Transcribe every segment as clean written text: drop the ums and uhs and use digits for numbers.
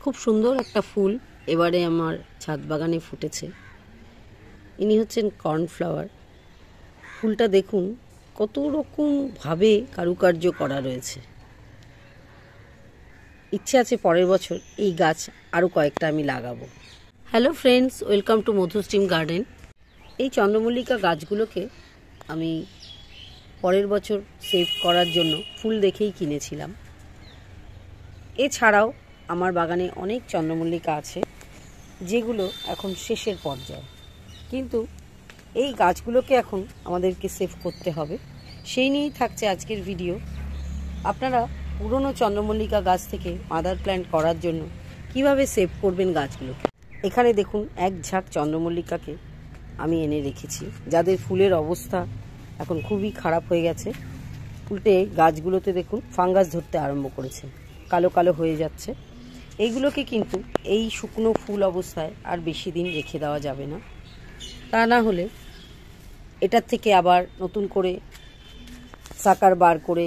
খুব সুন্দর একটা ফুল এবারে আমার ছাদ বাগানে ফুটেছে। ইনি হচ্ছেন কর্নফ্লাওয়ার। ফুলটা দেখুন কত রকমভাবে কারুকার্য করা রয়েছে। ইচ্ছে আছে পরের বছর এই গাছ আরও কয়েকটা আমি লাগাবো। হ্যালো ফ্রেন্ডস, ওয়েলকাম টু মধুস্ট্রিম গার্ডেন। এই চন্দ্রমল্লিকা গাছগুলোকে আমি পরের বছর সেভ করার জন্য ফুল দেখেই কিনেছিলাম। এছাড়াও আমার বাগানে অনেক চন্দ্রমল্লিকা আছে যেগুলো এখন শেষের পর্যায়ে, কিন্তু এই গাছগুলোকে এখন আমাদেরকে সেভ করতে হবে। সেই নিয়েই থাকছে আজকের ভিডিও। আপনারা পুরনো চন্দ্রমল্লিকা গাছ থেকে মাদার প্ল্যান্ট করার জন্য কিভাবে সেভ করবেন গাছগুলোকে। এখানে দেখুন এক ঝাঁক চন্দ্রমল্লিকাকে আমি এনে রেখেছি, যাদের ফুলের অবস্থা এখন খুবই খারাপ হয়ে গেছে। উল্টে গাছগুলোতে দেখুন ফাঙ্গাস ধরতে আরম্ভ করেছে, কালো কালো হয়ে যাচ্ছে। এইগুলোকে কিন্তু এই শুকনো ফুল অবস্থায় আর বেশি দিন রেখে দেওয়া যাবে না, তা না হলে এটার থেকে আবার নতুন করে সাকার বার করে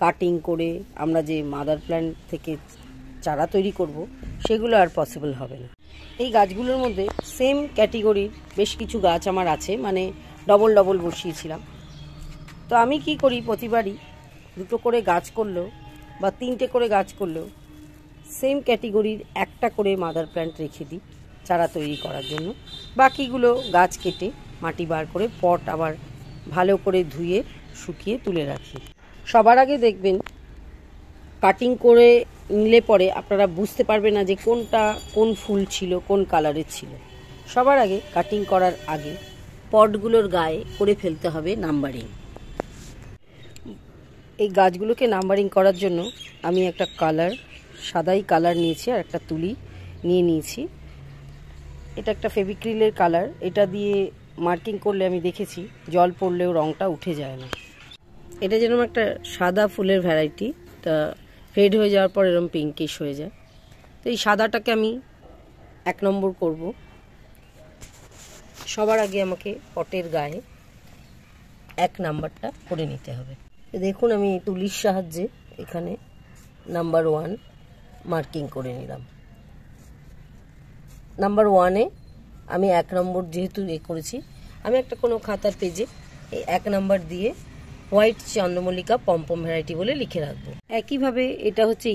কাটিং করে আমরা যে মাদার প্ল্যান্ট থেকে চারা তৈরি করব সেগুলো আর পসিবল হবে না। এই গাছগুলোর মধ্যে সেম ক্যাটেগরির বেশ কিছু গাছ আমার আছে, মানে ডবল ডবল বসিয়েছিলাম। তো আমি কি করি, প্রতিবারই দুটো করে গাছ করলেও বা তিনটে করে গাছ করলেও সেম ক্যাটেগরির একটা করে মাদার প্ল্যান্ট রেখে দিই চারা তৈরি করার জন্য। বাকিগুলো গাছ কেটে মাটি বার করে পট আবার ভালো করে ধুয়ে শুকিয়ে তুলে রাখি। সবার আগে দেখবেন কাটিং করে নিলে পরে আপনারা বুঝতে পারবেন না যে কোনটা কোন ফুল ছিল, কোন কালারের ছিল। সবার আগে কাটিং করার আগে পটগুলোর গায়ে করে ফেলতে হবে নাম্বারিং। এই গাছগুলোকে নাম্বারিং করার জন্য আমি একটা কালার, সাদাই কালার নিয়েছি আর একটা তুলি নিয়ে নিয়েছি। এটা একটা ফেভিক্রিলের কালার। এটা দিয়ে মার্কিং করলে আমি দেখেছি জল পড়লেও রঙটা উঠে যায় না। এটা যেরকম একটা সাদা ফুলের ভ্যারাইটি, তা ফেড হয়ে যাওয়ার পর এরকম পিঙ্কিশ হয়ে যায়। তো এই সাদাটাকে আমি 1 নম্বর করব। সবার আগে আমাকে পটের গায়ে 1 নাম্বারটা করে নিতে হবে। দেখুন আমি তুলির সাহায্যে এখানে নাম্বার 1 মার্কিং করে নিলাম। নাম্বার 1-এ আমি 1 নম্বর যেহেতু করেছি, আমি একটা কোনো খাতার পেজে এই 1 নাম্বার দিয়ে হোয়াইট চন্দ্রমল্লিকা পম্পম ভ্যারাইটি বলে লিখে রাখবো। একইভাবে এটা হচ্ছে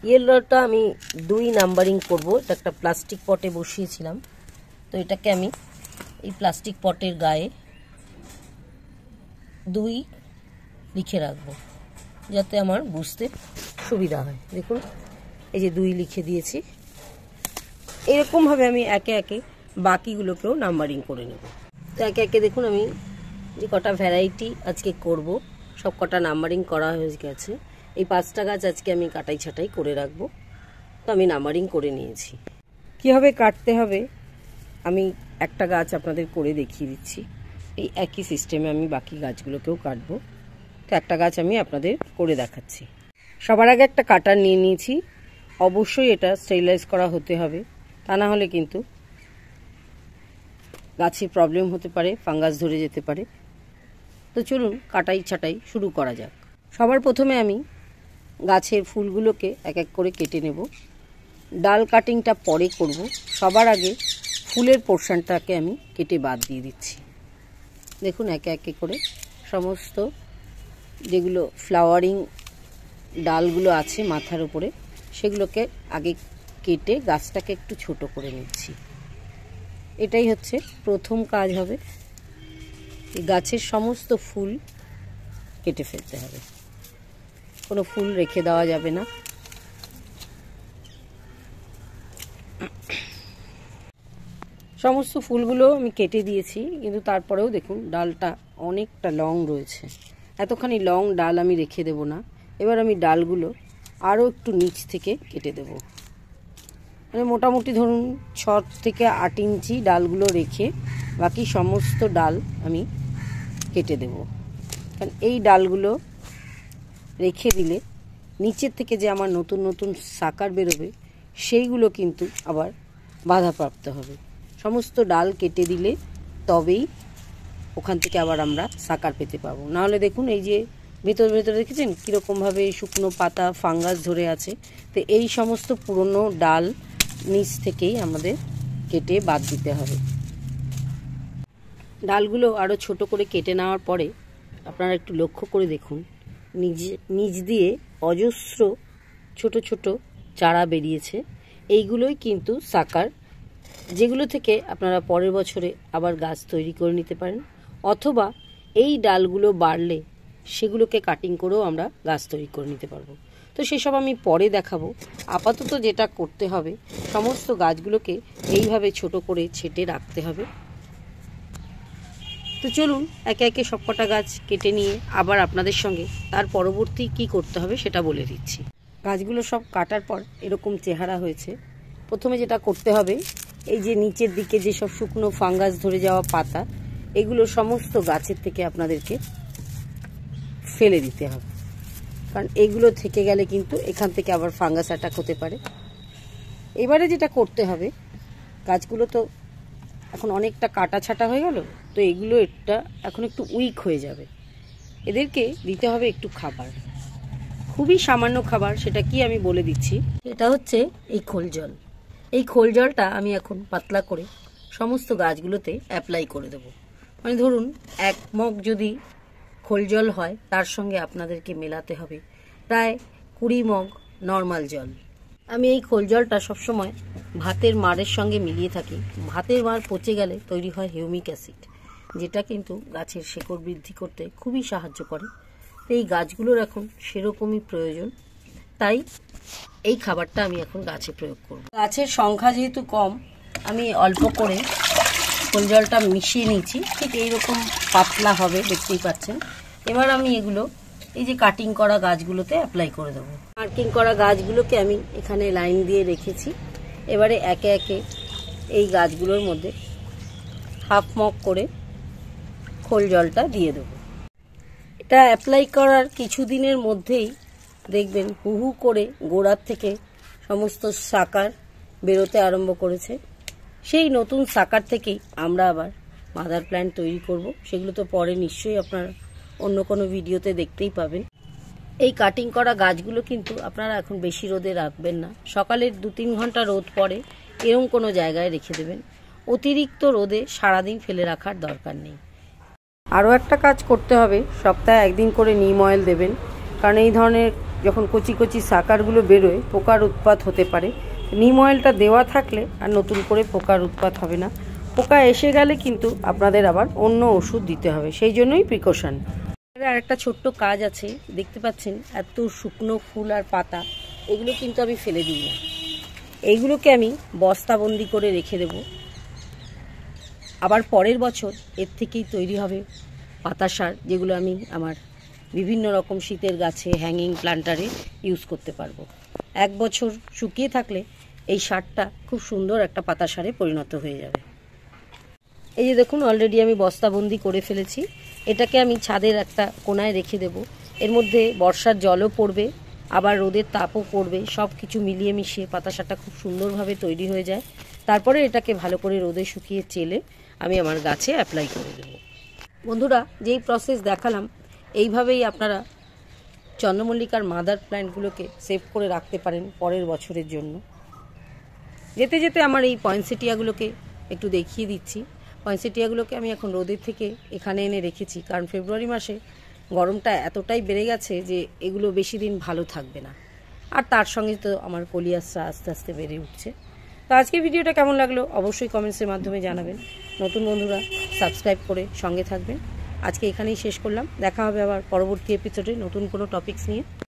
ইয়েলোটা আমি 2 নাম্বারিং করব। এটা একটা প্লাস্টিক পটে বসিয়েছিলাম, তো এটাকে আমি এই প্লাস্টিক পটের গায়ে 2 লিখে রাখবো যাতে আমার বুঝতে সুবিধা হয়। দেখুন এই যে 2 লিখে দিয়েছি। এরকমভাবে আমি একে একে বাকিগুলোকেও নাম্বারিং করে নেব। তো একে একে দেখুন আমি যে কটা ভ্যারাইটি আজকে করব সব কটা নাম্বারিং করা হয়ে গেছে। এই 5টা গাছ আজকে আমি কাটাই ছাটাই করে রাখবো। তো আমি নাম্বারিং করে নিয়েছি। কীভাবে কাটতে হবে আমি একটা গাছ আপনাদের করে দেখিয়ে দিচ্ছি। এই একই সিস্টেমে আমি বাকি গাছগুলোকেও কাটবো। তো একটা গাছ আমি আপনাদের করে দেখাচ্ছি। সবার আগে একটা কাটার নিয়ে নিয়েছি। অবশ্যই এটা স্টেরিলাইজ করা হতে হবে, তা না হলে কিন্তু গাছে প্রবলেম হতে পারে, ফাঙ্গাস ধরে যেতে পারে। তো চলুন কাটাই ছাটাই শুরু করা যাক। সবার প্রথমে আমি গাছের ফুলগুলোকে এক এক করে কেটে নেব। ডাল কাটিংটা পরে করব। সবার আগে ফুলের পোর্শনটাকে আমি কেটে বাদ দিয়ে দিচ্ছি। দেখুন একে একে করে সমস্ত যেগুলো ফ্লাওয়ারিং ডালগুলো আছে মাথার উপরে সেগুলোকে আগে কেটে গাছটাকে একটু ছোট করে নিচ্ছি। এটাই হচ্ছে প্রথম কাজ হবে। এই গাছের সমস্ত ফুল কেটে ফেলতে হবে, কোনো ফুল রেখে দেওয়া যাবে না। সমস্ত ফুলগুলো আমি কেটে দিয়েছি, কিন্তু তারপরেও দেখুন ডালটা অনেকটা লং রয়েছে। এতখানি লং ডাল আমি রেখে দেব না। এবার আমি ডালগুলো আরও একটু নিচ থেকে কেটে দেব। মানে মোটামুটি ধরুন 6 থেকে 8 ইঞ্চি ডালগুলো রেখে বাকি সমস্ত ডাল আমি কেটে দেব। কারণ এই ডালগুলো রেখে দিলে নিচের থেকে যে আমার নতুন নতুন সাকার বেরোবে সেইগুলো কিন্তু আবার বাধাপ্রাপ্ত হবে। সমস্ত ডাল কেটে দিলে তবেই ওখান থেকে আবার আমরা সাকার পেতে পাবো। নাহলে দেখুন এই যে ভেতরে ভেতরে দেখেছেন কীরকমভাবে শুকনো পাতা ফাঙ্গাস ধরে আছে। তো এই সমস্ত পুরনো ডাল নিচ থেকেই আমাদের কেটে বাদ দিতে হবে। ডালগুলো আরও ছোট করে কেটে নেওয়ার পরে আপনারা একটু লক্ষ্য করে দেখুন, নিচ দিয়ে অজস্র ছোট ছোট চারা বেরিয়েছে। এইগুলোই কিন্তু সাকার, যেগুলো থেকে আপনারা পরের বছরে আবার গাছ তৈরি করে নিতে পারেন, অথবা এই ডালগুলো বাড়লে সেগুলোকে কাটিং করেও আমরা গাছ তৈরি করে নিতে পারবো। তো সেসব আমি পরে দেখাবো। আপাতত যেটা করতে হবে, সমস্ত গাছগুলোকে এইভাবে ছোট করে ছেটে রাখতে হবে। তো চলুন একে একে সবকটা গাছ কেটে নিয়ে আবার আপনাদের সঙ্গে তার পরবর্তী কি করতে হবে সেটা বলে দিচ্ছি। গাছগুলো সব কাটার পর এরকম চেহারা হয়েছে। প্রথমে যেটা করতে হবে, এই যে নিচের দিকে যেসব শুকনো ফাঙ্গাস ধরে যাওয়া পাতা, এগুলো সমস্ত গাছের থেকে আপনাদেরকে ফেলে দিতে হবে, কারণ এগুলো থেকে গেলে কিন্তু এখান থেকে আবার ফাঙ্গাস অ্যাটাক হতে পারে। এবারে যেটা করতে হবে, গাছগুলো তো এখন অনেকটা কাটা ছাটা হয়ে গেল, তো এগুলো এখন একটু উইক হয়ে যাবে। এদেরকে দিতে হবে একটু খাবার, খুবই সামান্য খাবার। সেটা কি আমি বলে দিচ্ছি। এটা হচ্ছে এই খোল জল। এই খোল জলটা আমি এখন পাতলা করে সমস্ত গাছগুলোতে অ্যাপ্লাই করে দেবো। মানে ধরুন 1 মগ যদি খোল জল হয়, তার সঙ্গে আপনাদেরকে মেলাতে হবে প্রায় 20 মগ নর্মাল জল। আমি এই খোল জলটা সবসময় ভাতের মাড়ের সঙ্গে মিলিয়ে থাকি। ভাতের মাড় পচে গেলে তৈরি হয় হিউমিক অ্যাসিড, যেটা কিন্তু গাছের শেকড় বৃদ্ধি করতে খুবই সাহায্য করে। তো এই গাছগুলোর এখন সেরকমই প্রয়োজন, তাই এই খাবারটা আমি এখন গাছে প্রয়োগ করব। গাছের সংখ্যা যেহেতু কম, আমি অল্প করে খোল জলটা মিশিয়ে নিয়েছি। ঠিক এইরকম পাতলা হবে, দেখতেই পাচ্ছেন। এবার আমি এগুলো এই যে কাটিং করা গাছগুলোতে অ্যাপ্লাই করে দেবো। মার্কিং করা গাছগুলোকে আমি এখানে লাইন দিয়ে রেখেছি। এবারে একে একে এই গাছগুলোর মধ্যে 1/2 মগ করে খোল জলটা দিয়ে দেবো। এটা অ্যাপ্লাই করার কিছুদিনের মধ্যেই দেখবেন হু হু করে গোড়ার থেকে সমস্ত সাকার বেরোতে আরম্ভ করেছে। সেই নতুন সাকার থেকেই আমরা আবার মাদার প্ল্যান্ট তৈরি করব। সেগুলো তো পরে নিশ্চয়ই আপনারা অন্য কোনো ভিডিওতে দেখতেই পাবেন। এই কাটিং করা গাছগুলো কিন্তু আপনারা এখন বেশি রোদে রাখবেন না। সকালের 2-3 ঘন্টা রোদ পড়ে এরকম কোনো জায়গায় রেখে দেবেন। অতিরিক্ত রোদে সারাদিন ফেলে রাখার দরকার নেই। আরও একটা কাজ করতে হবে, সপ্তাহে 1 দিন করে নিম অয়েল দেবেন, কারণ এই ধরনের যখন কচি কচি সাকারগুলো বেরোয় পোকার উৎপাত হতে পারে। নিম অয়েলটা দেওয়া থাকলে আর নতুন করে পোকার উৎপাত হবে না। পোকা এসে গেলে কিন্তু আপনাদের আবার অন্য ওষুধ দিতে হবে, সেই জন্যই প্রিকশন। আর একটা ছোট্ট কাজ আছে, দেখতে পাচ্ছেন এত শুকনো ফুল আর পাতা, এগুলো কিন্তু আমি ফেলে দিই না। এইগুলোকে আমি বস্তাবন্দি করে রেখে দেব। আবার পরের বছর এর থেকেই তৈরি হবে পাতা সার, যেগুলো আমি আমার বিভিন্ন রকম শীতের গাছে, হ্যাঙ্গিং প্ল্যান্টারে ইউজ করতে পারবো। 1 বছর শুকিয়ে থাকলে এই সারটা খুব সুন্দর একটা পাতা সারে পরিণত হয়ে যাবে। এই যে দেখুন, অলরেডি আমি বস্তাবন্দি করে ফেলেছি। এটাকে আমি ছাদের একটা কোনায় রেখে দেব। এর মধ্যে বর্ষার জলও পড়বে, আবার রোদের তাপও পড়বে, সব কিছু মিলিয়ে মিশিয়ে পাতা সারটা খুব সুন্দরভাবে তৈরি হয়ে যায়। তারপরে এটাকে ভালো করে রোদে শুকিয়ে চেলে আমি আমার গাছে অ্যাপ্লাই করে দেব। বন্ধুরা, যেই প্রসেস দেখালাম, এইভাবেই আপনারা চন্দ্রমল্লিকার মাদার প্ল্যান্টগুলোকে সেভ করে রাখতে পারেন পরের বছরের জন্য। যেতে যেতে আমার এই পয়েন্সেটিয়াগুলোকে একটু দেখিয়ে দিচ্ছি। পয়েন্সেটিয়াগুলোকে আমি এখন রোদের থেকে এখানে এনে রেখেছি, কারণ ফেব্রুয়ারি মাসে গরমটা এতটাই বেড়ে গেছে যে এগুলো বেশি দিন ভালো থাকবে না। আর তার সঙ্গে তো আমার কলিয়াসরা আস্তে আস্তে বেড়ে উঠছে। তো আজকের ভিডিওটা কেমন লাগলো অবশ্যই কমেন্টসের মাধ্যমে জানাবেন। নতুন বন্ধুরা সাবস্ক্রাইব করে সঙ্গে থাকবেন। আজকে এখানেই শেষ করলাম। দেখা হবে আবার পরবর্তী এপিসোডে নতুন কোনো টপিকস নিয়ে।